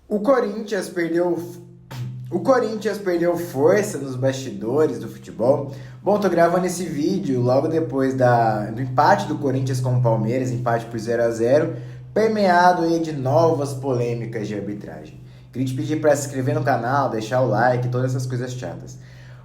O Corinthians perdeu, o Corinthians perdeu força nos bastidores do futebol. Bom, tô gravando esse vídeo logo depois do empate do Corinthians com o Palmeiras, empate por 0-0, permeado aí de novas polêmicas de arbitragem. Queria te pedir para se inscrever no canal, deixar o like, todas essas coisas chatas.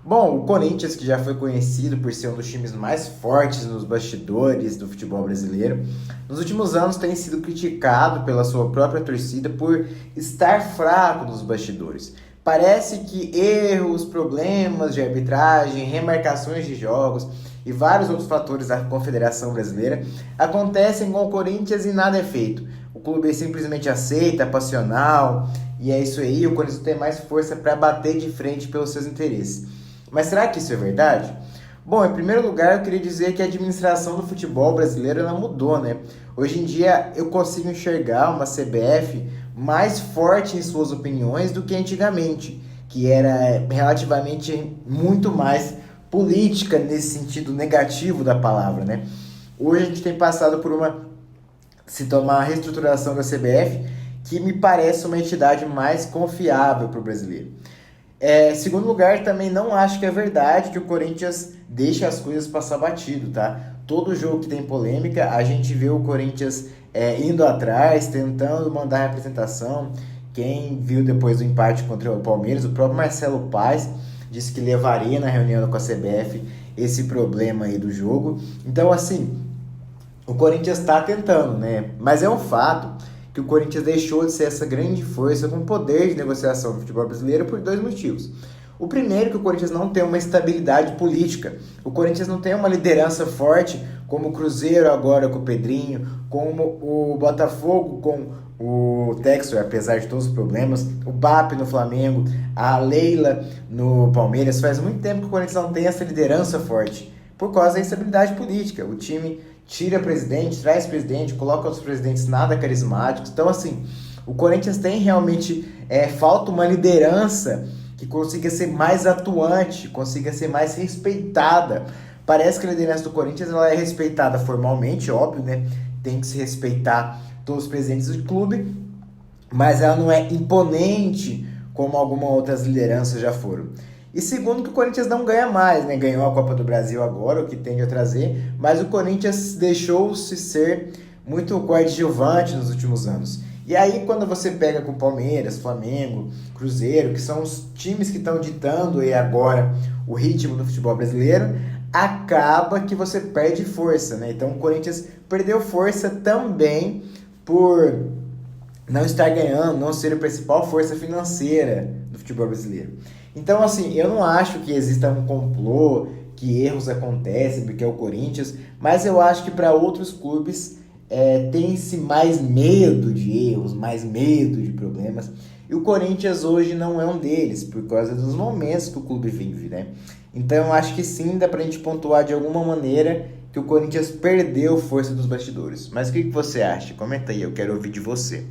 Bom, o Corinthians, que já foi conhecido por ser um dos times mais fortes nos bastidores do futebol brasileiro, nos últimos anos tem sido criticado pela sua própria torcida por estar fraco nos bastidores. Parece que erros, problemas de arbitragem, remarcações de jogos e vários outros fatores da Confederação Brasileira acontecem com o Corinthians e nada é feito. O clube simplesmente aceita, é passional, e é isso aí, o Corinthians tem mais força para bater de frente pelos seus interesses. Mas será que isso é verdade? Bom, em primeiro lugar, eu queria dizer que a administração do futebol brasileiro ela mudou, né? Hoje em dia eu consigo enxergar uma CBF mais forte em suas opiniões do que antigamente, que era relativamente muito mais política nesse sentido negativo da palavra, né? Hoje a gente tem passado por uma reestruturação da CBF que me parece uma entidade mais confiável para o brasileiro. Segundo lugar, também não acho que é verdade que o Corinthians deixa as coisas passar batido, tá? Todo jogo que tem polêmica, a gente vê o Corinthians indo atrás, tentando mandar representação. Quem viu depois do empate contra o Palmeiras, o próprio Marcelo Paes disse que levaria na reunião com a CBF esse problema aí do jogo. Então, assim, o Corinthians está tentando, né? Mas é um fato que o Corinthians deixou de ser essa grande força com poder de negociação do futebol brasileiro por dois motivos. O primeiro é que o Corinthians não tem uma estabilidade política. O Corinthians não tem uma liderança forte, como o Cruzeiro agora com o Pedrinho, como o Botafogo com o Textor, apesar de todos os problemas, o BAP no Flamengo, a Leila no Palmeiras. Faz muito tempo que o Corinthians não tem essa liderança forte, por causa da instabilidade política. O time tira presidente, traz presidente, coloca outros presidentes nada carismáticos. Então, assim, o Corinthians tem realmente falta uma liderança que consiga ser mais atuante, consiga ser mais respeitada. Parece que a liderança do Corinthians ela é respeitada formalmente, óbvio, né? Tem que se respeitar todos os presidentes do clube, mas ela não é imponente como algumas outras lideranças já foram. E segundo, que o Corinthians não ganha mais, né? Ganhou a Copa do Brasil agora, o que tende a trazer, mas o Corinthians deixou-se ser muito coadjuvante nos últimos anos. E aí, quando você pega com Palmeiras, Flamengo, Cruzeiro, que são os times que estão ditando aí agora o ritmo do futebol brasileiro, acaba que você perde força, né? Então o Corinthians perdeu força também por não estar ganhando, não ser a principal força financeira do futebol brasileiro. Então, assim, eu não acho que exista um complô, que erros acontecem porque é o Corinthians, mas eu acho que para outros clubes tem-se mais medo de erros, mais medo de problemas, e o Corinthians hoje não é um deles, por causa dos momentos que o clube vive, né? Então, eu acho que sim, dá pra gente pontuar de alguma maneira que o Corinthians perdeu força dos bastidores. Mas o que você acha? Comenta aí, eu quero ouvir de você.